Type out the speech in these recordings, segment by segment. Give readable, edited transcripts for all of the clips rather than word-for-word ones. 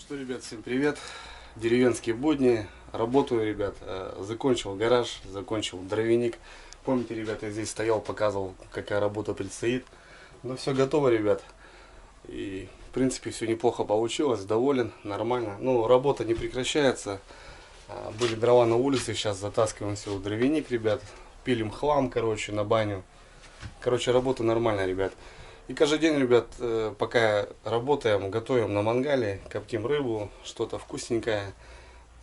Что, ребят, всем привет. Деревенские будни. Работаю, ребят. Закончил гараж, закончил дровяник. Помните, ребят, я здесь стоял, показывал, какая работа предстоит. Ну, все готово, ребят. И, в принципе, все неплохо получилось. Доволен, нормально. Ну, работа не прекращается. Были дрова на улице, сейчас затаскиваем все в дровяник, ребят. Пилим хлам, короче, на баню. Короче, работа нормальная, ребят. И каждый день, ребят, пока работаем, готовим на мангале, коптим рыбу, что-то вкусненькое,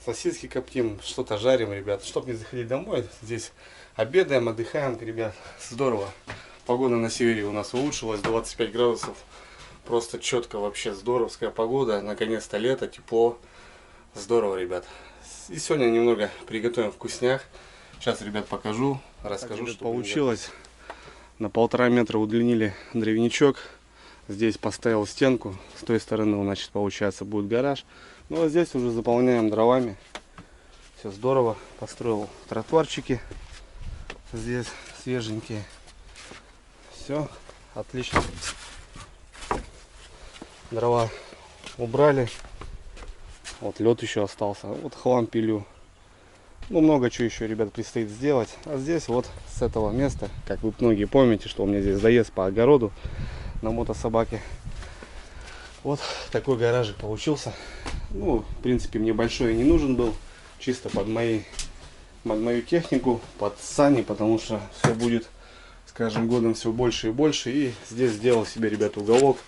сосиски коптим, что-то жарим, ребят. Чтоб не заходить домой, здесь обедаем, отдыхаем, ребят. Здорово. Погода на севере у нас улучшилась, 25 градусов. Просто четко вообще, здоровская погода. Наконец-то лето, тепло. Здорово, ребят. И сегодня немного приготовим вкусняк. Сейчас, ребят, покажу, расскажу, что получилось. На 1,5 метра удлинили дровяничок. Здесь поставил стенку. С той стороны, значит, получается, будет гараж. Ну а здесь уже заполняем дровами. Все здорово. Построил тротуарчики. Здесь свеженькие. Все отлично. Дрова убрали. Вот лед еще остался. Вот хлам пилю. Ну, много чего еще, ребят, предстоит сделать. А здесь вот с этого места, как вы многие помните, что у меня здесь заезд по огороду на мотособаке. Вот такой гаражик получился. Ну, в принципе, мне большой и не нужен был. Чисто под мою технику, под сани, потому что все будет с каждым годом все больше и больше. И здесь сделал себе, ребят, уголок.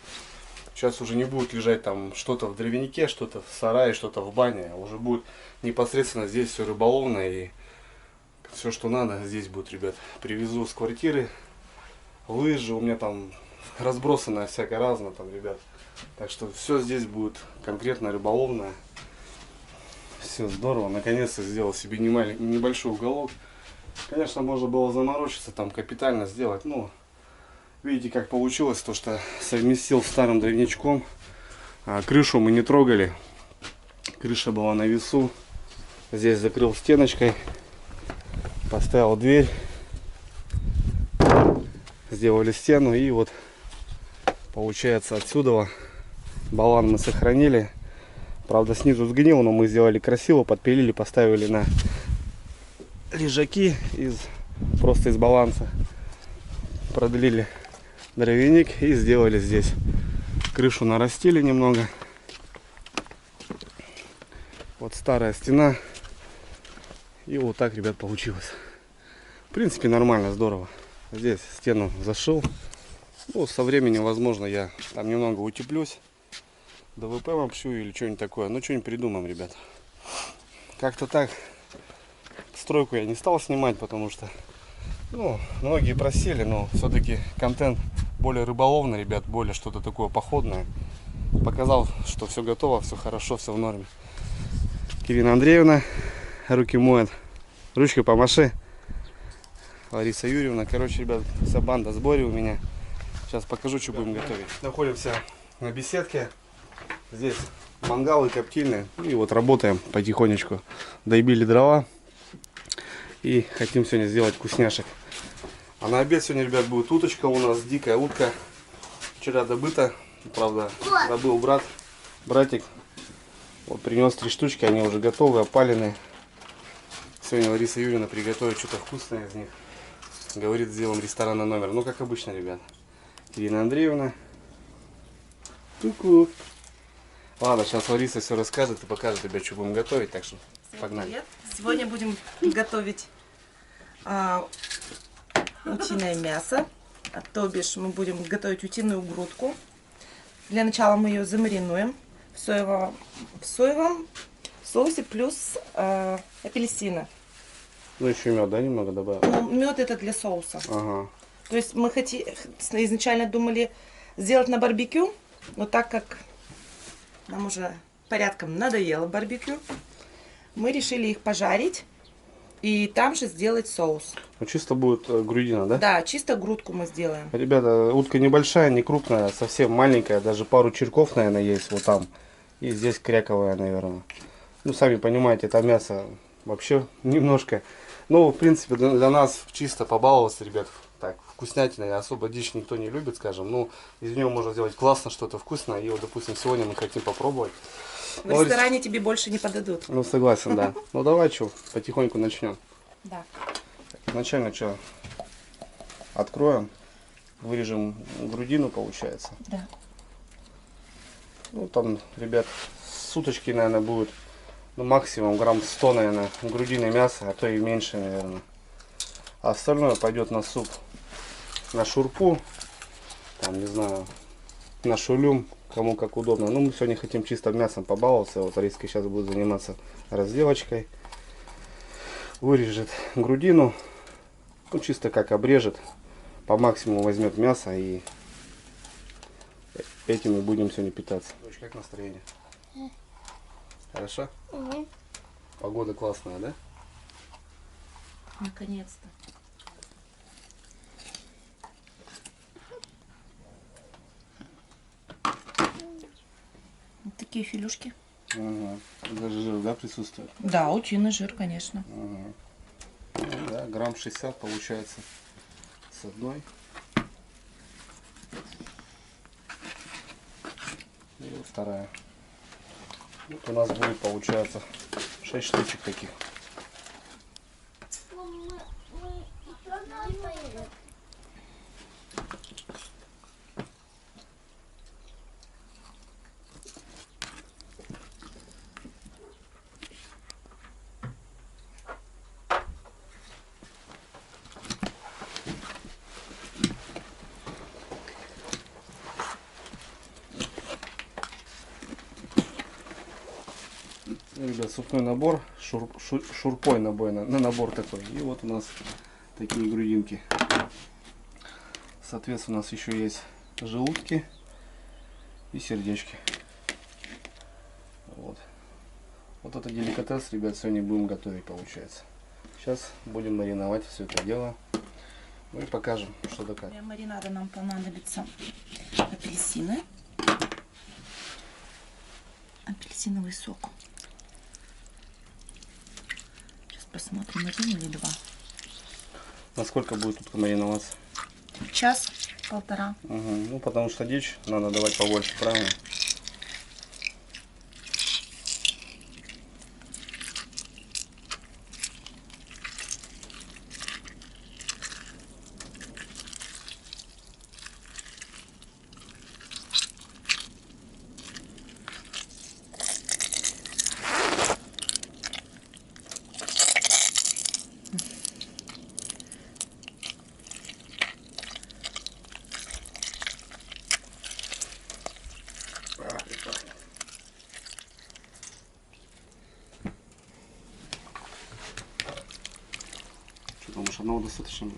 Сейчас уже не будет лежать там что-то в дровянике, что-то в сарае, что-то в бане. Уже будет непосредственно здесь все рыболовное и все, что надо, здесь будет, ребят. Привезу с квартиры лыжи, у меня там разбросано всякое разное там, ребят. Так что все здесь будет конкретно рыболовное. Все здорово. Наконец-то сделал себе небольшой уголок. Конечно, можно было заморочиться, там капитально сделать, но видите, как получилось, то что совместил с старым дровничком. Крышу мы не трогали. Крыша была на весу. Здесь закрыл стеночкой. Поставил дверь. Сделали стену. И вот получается отсюда баллон мы сохранили. Правда, снизу сгнил, но мы сделали красиво. Подпилили, поставили на лежаки просто из баланса. Продлили дровяник и сделали здесь крышу, нарастили немного. Вот старая стена. И вот так, ребят, получилось. В принципе, нормально, здорово. Здесь стену зашил. Ну, со временем, возможно, я там немного утеплюсь. ДВП обшью или что-нибудь такое. Ну, что-нибудь придумаем, ребят. Как-то так. Стройку я не стал снимать, потому что ну, многие просили, но все-таки контент более рыболовный, ребят, более что-то такое походное. Показал, что все готово, все хорошо, все в норме. Кирина Андреевна руки моет. Ручкой помаши. Лариса Юрьевна. Короче, ребят, вся банда в сборе у меня. Сейчас покажу, что будем готовить. Находимся на беседке. Здесь мангалы, коптильные. И вот работаем потихонечку. Доебили дрова. И хотим сегодня сделать вкусняшек. А на обед сегодня, ребят, будет уточка у нас, дикая утка. Вчера добыта, правда, добыл братик. Вот принес 3 штучки, они уже готовы, опаленные. Сегодня Лариса Юрьевна приготовит что-то вкусное из них. Говорит, сделаем ресторанный номер. Ну, как обычно, ребят. Ирина Андреевна. Ку-ку. Ладно, сейчас Лариса все расскажет и покажет, ребят, что будем готовить. Так что погнали. Привет. Сегодня будем готовить утиное мясо. То бишь мы будем готовить утиную грудку. Для начала мы ее замаринуем в соевом соусе плюс апельсина. Ну, еще мед, да, немного добавил? Ну, мед это для соуса. Ага. То есть мы изначально думали сделать на барбекю, но так как нам уже порядком надоело барбекю, мы решили их пожарить и там же сделать соус. Ну, чисто будет грудина, да? Да, чисто грудку мы сделаем. Ребята, утка небольшая, не крупная, совсем маленькая. Даже пару черков, наверное, есть вот там. И здесь кряковая, наверное. Ну, сами понимаете, это мясо вообще немножко. Ну, в принципе, для нас чисто побаловаться, ребят. Так, вкуснятина. Особо дичь никто не любит, скажем. Ну, из нее можно сделать классно, что-то вкусное. И вот, допустим, сегодня мы хотим попробовать. В ресторане тебе больше не подадут. Ну согласен, да. Ну давай что, потихоньку начнем. Да. Изначально что, откроем, вырежем грудину, получается. Да. Ну там, ребят, суточки, наверное, будет, ну максимум грамм 100, наверное, грудины мяса, а то и меньше, наверное. А остальное пойдет на суп, на шурпу, там, не знаю, на шулюм, кому как удобно. Ну, мы сегодня хотим чисто мясом побаловаться. Вот Ариска сейчас будет заниматься разделочкой. Вырежет грудину, ну, чисто как обрежет, по максимуму возьмет мясо, и этим мы будем сегодня питаться. Дочь, как настроение? Хорошо? Угу. Погода классная, да? Наконец-то. Вот такие филюшки. Ага. Даже жир, да, присутствует? Да, утиный жир, конечно. Ага. Ну, да, грамм 60 получается с одной. И вот вторая. Вот у нас будет, получается, 6 штучек таких. Ну, ребят, супной набор, шурпой набор такой. И вот у нас такие грудинки. Соответственно, у нас еще есть желудки и сердечки. Вот. Вот это деликатес, ребят, сегодня будем готовить, получается. Сейчас будем мариновать все это дело. Ну и покажем, что такое. Для маринада нам понадобятся апельсины, апельсиновый сок. Сейчас посмотрим, один или два. Насколько будет тут мариноваться? Час-полтора. Угу. Ну, потому что дичь надо давать побольше, правильно? Что, думаешь, одного достаточно?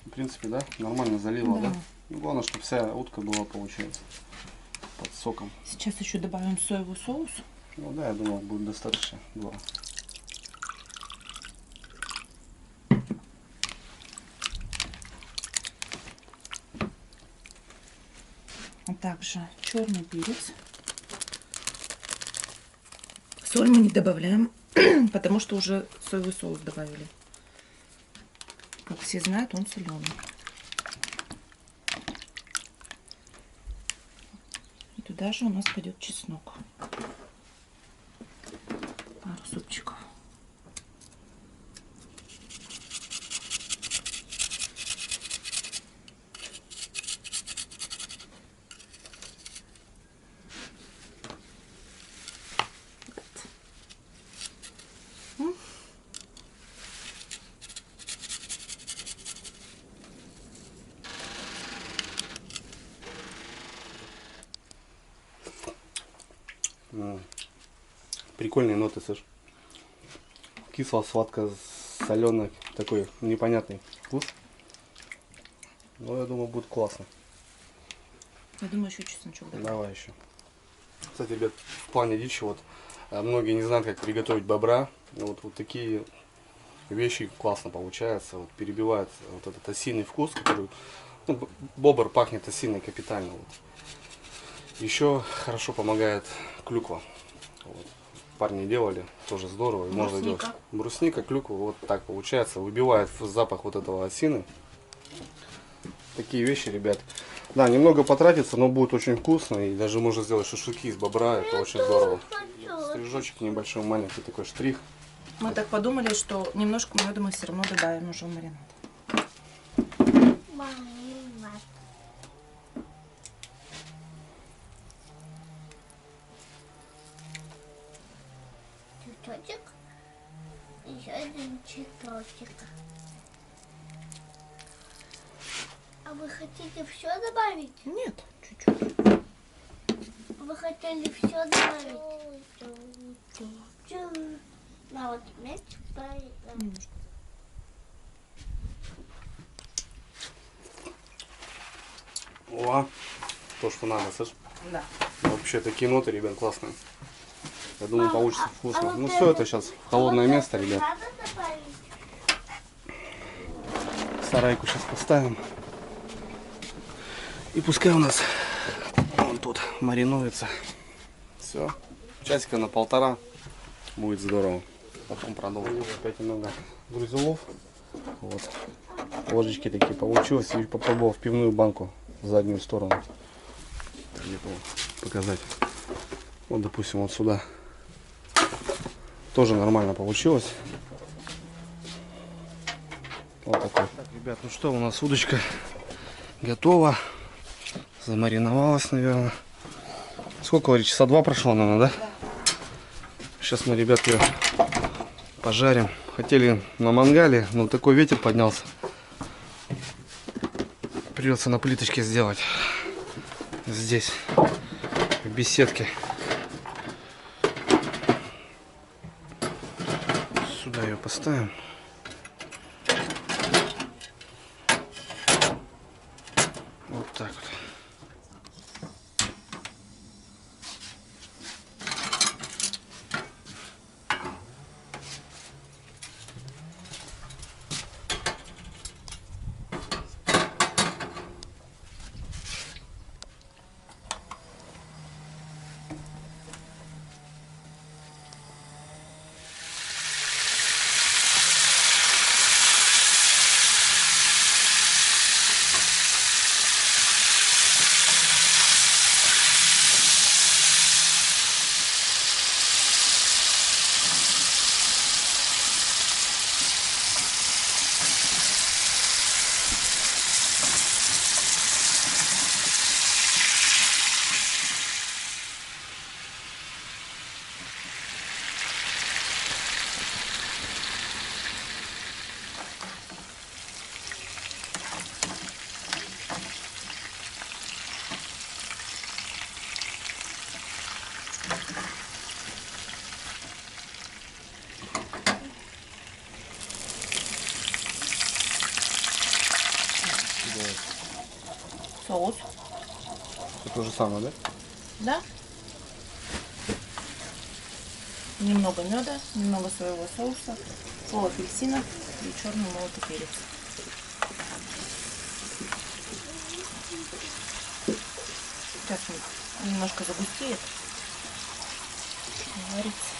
В принципе, да? Нормально залила, да? Ну, главное, чтобы вся утка была, получается, под соком. Сейчас еще добавим соевый соус. Ну да, я думал, будет достаточно. Два. А также черный перец. Соль мы не добавляем, потому что уже соевый соус добавили. Как все знают, он соленый. И туда же у нас пойдет чеснок. Пару зубчиков. Прикольные ноты, слышь. Кисло-сладко-соленый, такой непонятный вкус. Но я думаю, будет классно. Я думаю, еще чесночок добавим. Давай еще. Кстати, ребят, в плане дичи, вот многие не знают, как приготовить бобра. Вот такие вещи классно получаются. Вот, перебивают вот этот осиный вкус, который, ну, бобр пахнет осиной капитально. Вот. Еще хорошо помогает клюква. Вот. Парни делали, тоже здорово. Можно делать брусника, клюкву, вот так получается. Выбивает запах вот этого осины. Такие вещи, ребят, Да, немного потратится, но будет очень вкусно. И даже можно сделать шашлыки из бобра. Это очень здорово. Стрижочек небольшой, маленький такой штрих. Мы так подумали, что немножко меда мы все равно добавим уже в маринад. Цветочек. Еще один цветочек. А вы хотите все добавить? Нет, чуть-чуть. Вы хотели все добавить? На вот вместе Немножко. О, то, что надо, Саш. Да. Вообще такие ноты, ребят, классные. Я думаю, Мама, получится а вкусно. вот Ну это- все, это сейчас в холодное место, ребят. Надо добавить? Сарайку сейчас поставим. И пускай у нас вон тут маринуется. Все. Часика на 1,5 будет здорово. Потом продолжим. Опять немного грузилов. Вот. Ложечки такие получилось. И попробовал в пивную банку в заднюю сторону. Где-то вот показать. Вот, допустим, вот сюда. Тоже нормально получилось. Вот такой. Так, ребят, ну что, у нас удочка готова. Замариновалась, наверное. Сколько, говорит, часа 2 прошло, наверное, да? Сейчас мы, ребят, ее пожарим. Хотели на мангале, но такой ветер поднялся. Придется на плиточке сделать. Здесь, в беседке. Сюда ее поставим. Вот так вот. Соус. Это то же самое, да? Да? Немного меда, немного соевого соуса, пол апельсина и черный молотый перец. Сейчас он немножко загустеет. Варится.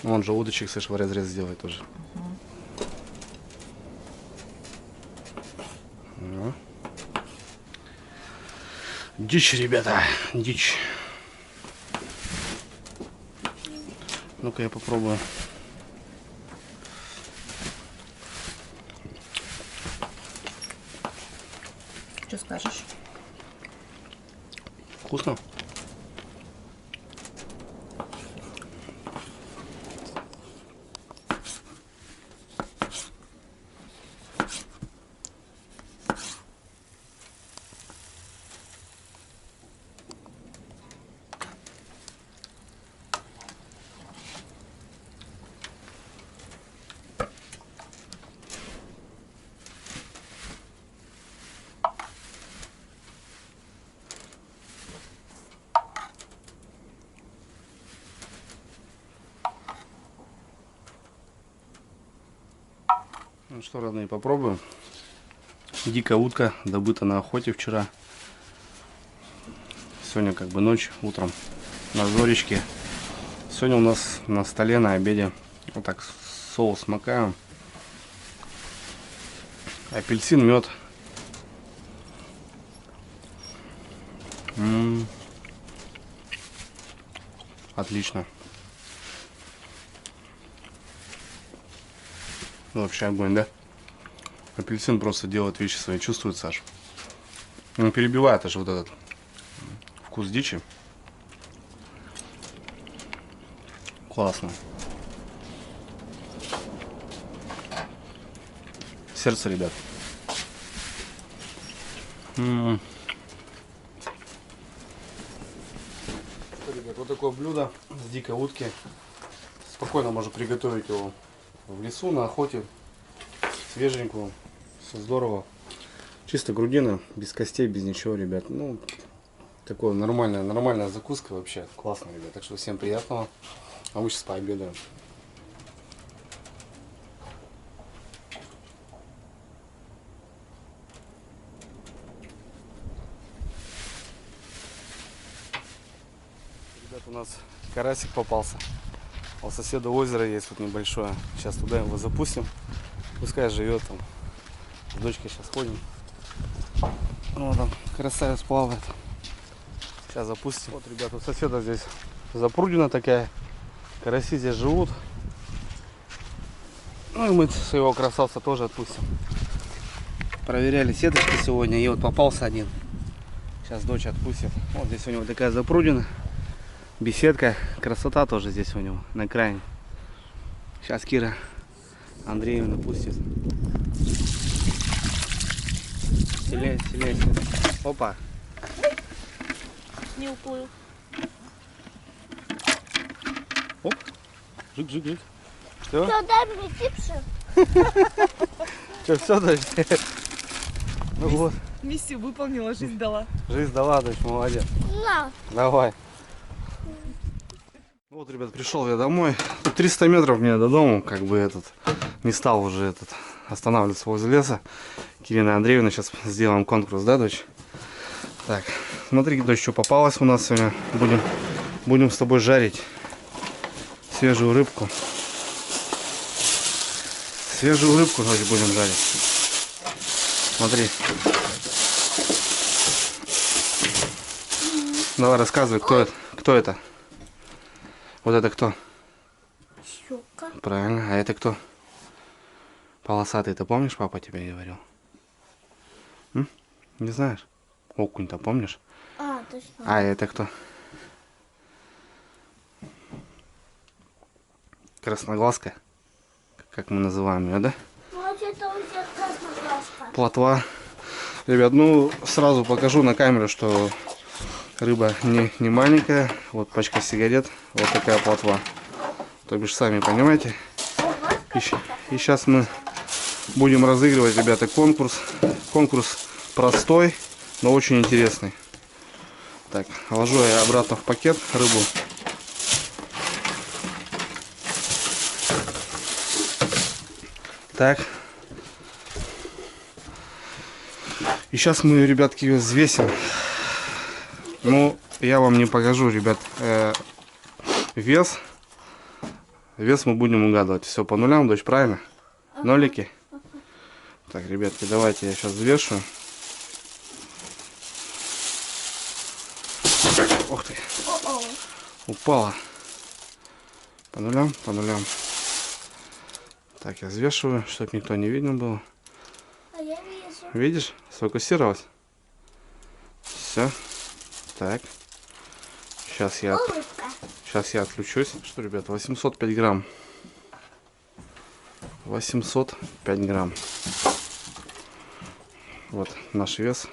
Вон же удочек, Саш, в разрез сделай тоже. Ну. Дичь, ребята, дичь. Ну-ка я попробую. Что скажешь? Вкусно? Ну что, родные, попробуем. Дикая утка добыта на охоте вчера. Сегодня как бы ночь, утром на зоречке. Сегодня у нас на столе на обеде вот так соус макаем. Апельсин, мед. Отлично. Ну, вообще огонь, да? Апельсин просто делает вещи свои. Чувствует, Саш? Он перебивает аж вот этот вкус дичи. Классно. Сердце, ребят. Что, ребят, вот такое блюдо с дикой утки. Спокойно можно приготовить его в лесу, на охоте. Свеженькую. Все здорово. Чисто грудина, без костей, без ничего, ребят. Ну, такое нормальная закуска вообще. Классно, ребят. Так что всем приятного. А мы сейчас пообедаем. Ребят, у нас карасик попался. У соседа озеро есть вот небольшое. Сейчас туда его запустим. Пускай живет там. С дочкой сейчас ходим. Вот там красавец плавает. Сейчас запустим. Вот, ребята, у соседа здесь запрудина такая. Караси здесь живут. Ну и мы своего красавца тоже отпустим. Проверяли сеточки сегодня. И вот попался один. Сейчас дочь отпустит. Вот здесь у него такая запрудина. Беседка. Красота тоже здесь у него на крайне. Сейчас Кира Андреевна пустит. Селей. Опа. Не уплыл. Оп. Жик. Все? Что, дай мне чипсы? Что, все, дочь? Ну вот. Миссию выполнила, жизнь дала. Жизнь дала, дочь, молодец. На. Давай. Вот, ребят, пришел я домой. Тут 300 метров мне до дома, как бы не стал уже останавливаться возле леса. Кирина Андреевна, сейчас сделаем конкурс, да, дочь? Так, смотри, дочь, что попалось у нас сегодня. Будем с тобой жарить свежую рыбку. Свежую рыбку, дочь, будем жарить. Смотри. Давай, рассказывай, кто это? Вот это кто? Щука. Правильно, а это кто? Полосатый, ты помнишь, папа тебе говорил? Не знаешь? Окунь-то помнишь? А, точно. А это кто? Красноглазка, как мы называем ее, да? Вот это у тебя красноглазка. Плотва. Ребят, ну сразу покажу на камеру, что рыба не маленькая. Вот пачка сигарет, вот такая плотва. То бишь, сами понимаете. И сейчас мы будем разыгрывать, ребята, конкурс. Конкурс простой, но очень интересный. Так, ложу я обратно в пакет рыбу. Так. И сейчас мы, ребятки, ее взвесим. Ну, я вам не покажу, ребят, вес. Вес мы будем угадывать. Все по нулям, дочь, правильно? Нолики. Так, ребятки, давайте я сейчас взвешу. Ух ты. Упала. По нулям, по нулям. Так, я взвешиваю, чтобы никто не видно было. А я вижу. Видишь? Сфокусировалась. Все. Так. Сейчас я отключусь. Что, ребят, 805 грамм. 805 грамм. Вот наш вес.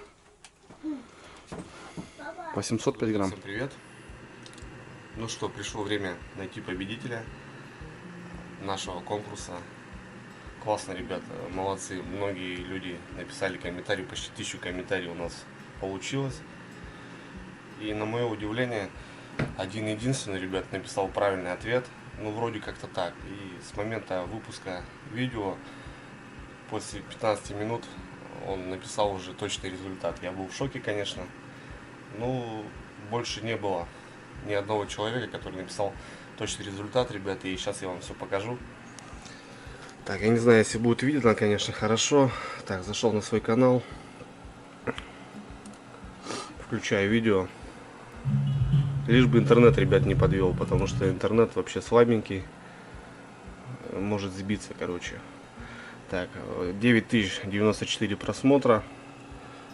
805 грамм. Всем привет. Ну что, пришло время найти победителя нашего конкурса. Классно, ребята, молодцы. Многие люди написали комментарии, почти 1000 комментариев у нас получилось. И на мое удивление, один-единственный, ребят, написал правильный ответ. Ну, вроде как-то так. И с момента выпуска видео после 15 минут он написал уже точный результат. Я был в шоке, конечно. Ну, больше не было ни одного человека, который написал точный результат, ребята. И сейчас я вам все покажу. Так, я не знаю, если будет видно, конечно, хорошо. Так, зашел на свой канал. Включаю видео. Лишь бы интернет, ребят, не подвел, потому что интернет вообще слабенький. Может сбиться, короче. Так, 9094 просмотра,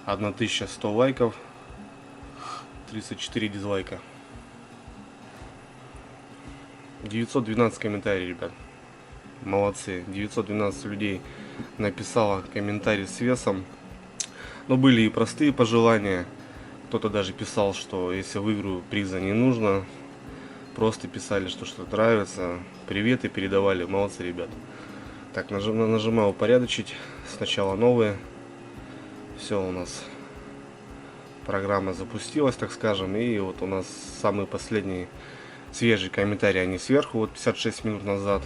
1100 лайков, 34 дизлайка, 912 комментариев, ребят. Молодцы. 912 людей написало комментарий с весом. Но были и простые пожелания. Кто-то даже писал, что если выиграю, приза не нужно. Просто писали, что что-то нравится. Приветы передавали. Молодцы, ребят. Так, нажимаю упорядочить. Сначала новые. Все, у нас программа запустилась, так скажем. И вот у нас самые последние свежие комментарии, они сверху, вот 56 минут назад.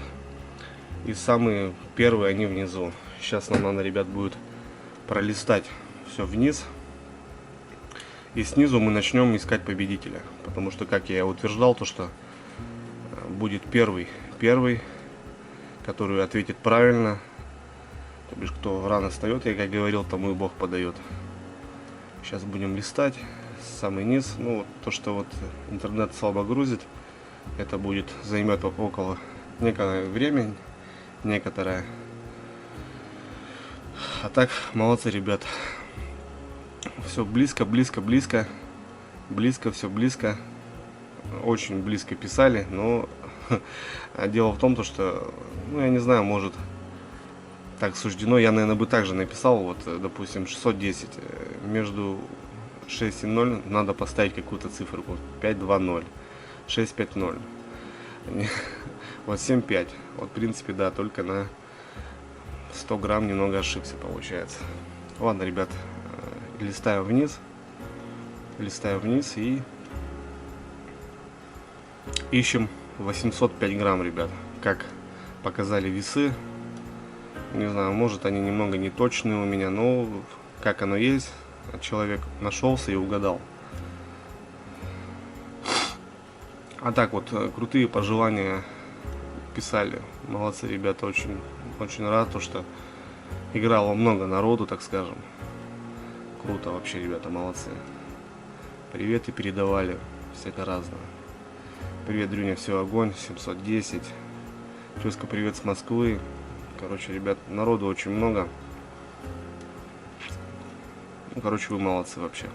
И самые первые, они внизу. Сейчас нам надо, ребят, будет пролистать все вниз. И снизу мы начнем искать победителя. Потому что, как я утверждал, то что будет первый, который ответит правильно. То бишь, кто рано встает, я как говорил, тому и Бог подает. Сейчас будем листать. Самый низ. Ну, вот то, что вот интернет слабо грузит, это будет займет около некое время, некоторое. А так, молодцы, ребят. Все близко, все близко. Очень близко писали, но дело в том, что, ну, я не знаю, может, так суждено. Я, наверное, бы также написал, вот, допустим, 610. Между 6 и 0 надо поставить какую-то циферку. 520, 650. Вот 7,5. Вот, в принципе, да, только на 100 грамм немного ошибся, получается. Ладно, ребят, листаю вниз и ищем 805 грамм, ребят. Как показали весы. Не знаю, может, они немного не точные у меня, но как оно есть, человек нашелся и угадал. А так вот, крутые пожелания писали. Молодцы, ребята, очень рад, то, что играло много народу, так скажем. Круто вообще, ребята, молодцы. Приветы передавали, всякое разное. Привет, Дрюня, все огонь, 710. Тезка, привет с Москвы. Короче, ребят, народу очень много. Ну, короче, вы молодцы вообще.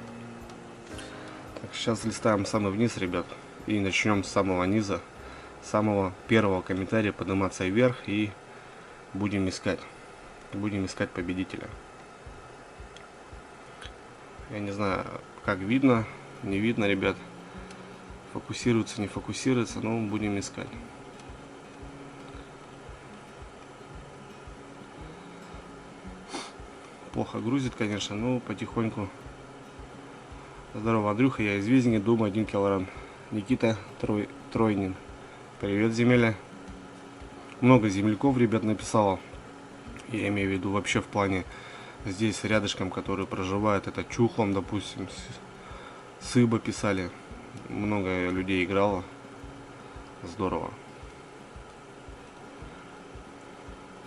Так, сейчас листаем самый вниз, ребят. И начнем с самого низа. Самого первого комментария подниматься вверх. И будем искать. Будем искать победителя. Я не знаю, как видно, не видно, ребят. Фокусируется, не фокусируется, но будем искать. Плохо грузит, конечно, но потихоньку. Здорово, Андрюха, я из Визни, дом 1 килограмм. Никита Тройнин. Привет, земля. Много земляков, ребят, написало. Я имею в виду вообще в плане здесь рядышком, которые проживают. Это Чухлом, допустим. Сыба писали. Много людей играло. Здорово.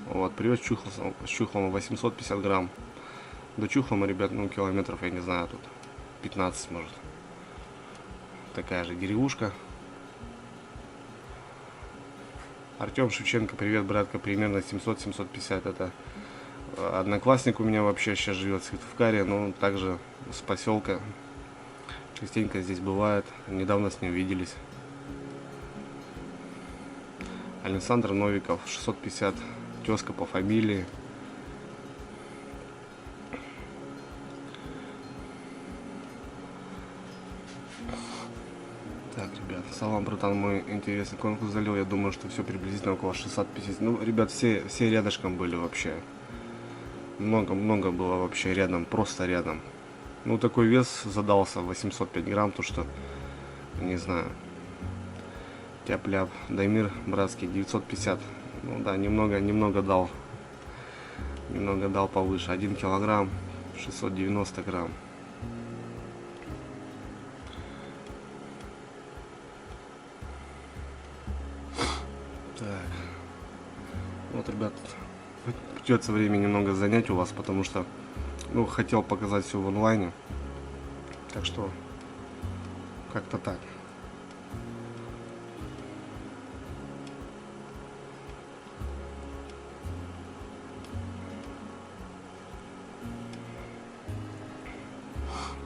Вот, привет, Чухлом 850 грамм. До Чухлома, ребят, ну, километров, я не знаю, тут 15, может. Такая же деревушка. Артем Шевченко, привет, братка, примерно 700-750. Это одноклассник у меня вообще сейчас живет в Сыктывкаре, но также с поселка. Частенько здесь бывает. Недавно с ним виделись. Александр Новиков, 650. Тезка по фамилии. Так, ребят, салам, братан, мой интересный конкурс залил. Я думаю, что все приблизительно около 650. Ну, ребят, все рядышком были вообще. Много было вообще рядом, просто рядом. Ну, такой вес задался, 805 грамм, то что, не знаю. Тяп-ляп. Даймир, братский, 950. Ну да, немного дал немного дал повыше. 1 килограмм 690 грамм. Так. Вот, ребят, придется время немного занять у вас, потому что, ну, хотел показать все в онлайне. Так что, как-то так.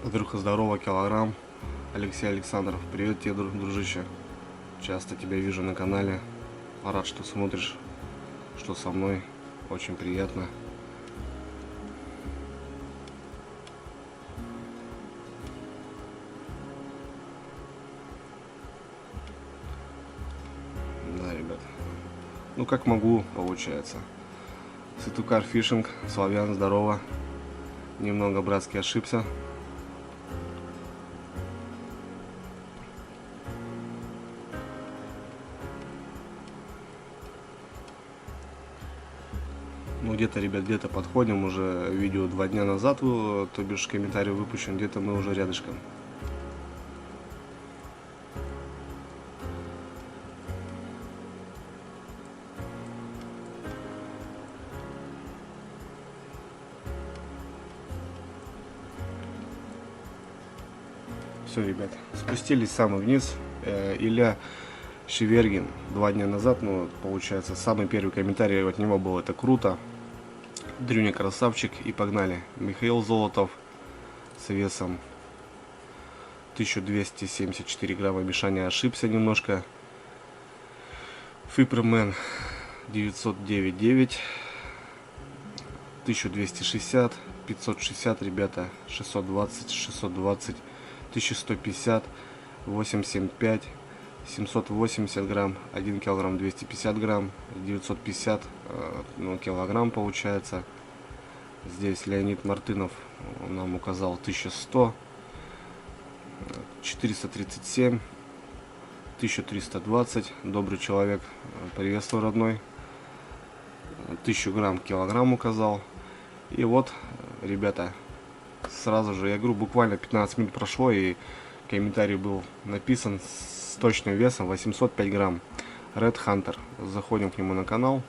Андрюха, здорово, килограмм. Алексей Александров, привет тебе, дружище. Часто тебя вижу на канале. Рад, что смотришь, что со мной. Очень приятно. Да, ребят. Ну, как могу, получается. Сытукар фишинг. Славян, здорово. Немного братски ошибся. Ну, где-то, ребят, где-то подходим. Уже видео 2 дня назад, то бишь комментарий выпущен. Где-то мы уже рядышком. Все, ребят, спустились самый вниз. Илья Шевергин 2 дня назад, ну, получается, самый первый комментарий от него был: это круто, Дрюня красавчик, и погнали. Михаил Золотов с весом 1274 грамма мешания ошибся немножко. Фипермен 909,9, 1260, 560, ребята, 620, 620, 1150, 875, 780 грамм, 1 килограмм 250 грамм, 950 ну, килограмм получается. Здесь Леонид Мартынов нам указал 1100, 437, 1320. Добрый человек, приветствую, родной. 1000 грамм килограмм указал. И вот, ребята, сразу же, я говорю, буквально 15 минут прошло, и комментарий был написан с точным весом 805 грамм. Red Hunter. Заходим к нему на канал.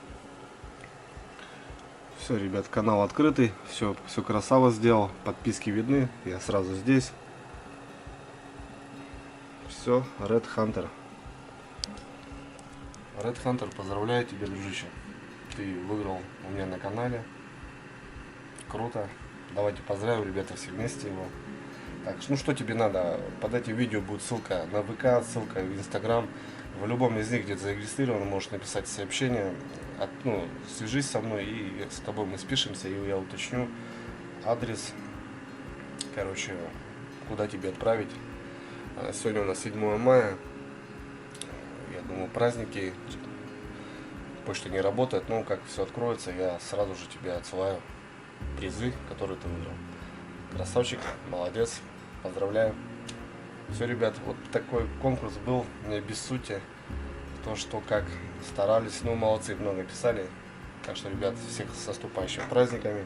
Все, ребят, канал открытый. Все красиво сделал. Подписки видны. Я сразу здесь. Все, Red Hunter. Red Hunter, поздравляю тебя, дружище. Ты выиграл у меня на канале. Круто. Давайте поздравим, ребята, все вместе его. Так, ну что тебе надо? Под этим видео будет ссылка на ВК, ссылка в Инстаграм. В любом из них, где ты зарегистрирован, можешь написать сообщение. Ну, свяжись со мной, и с тобой мы спишемся, и я уточню адрес. Короче, куда тебе отправить. Сегодня у нас 7 мая. Я думаю, праздники. Почта не работает, но как все откроется, я сразу же тебе отсылаю призы, которые ты выиграл. Красавчик, молодец, поздравляю. Все, ребят, вот такой конкурс был, не без сути. То, что как старались, ну, молодцы, много писали. Так что, ребят, всех с наступающими праздниками.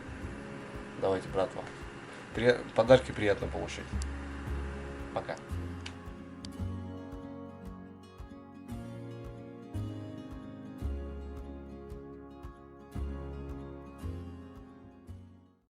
Давайте, братва, подарки приятно получить. Пока.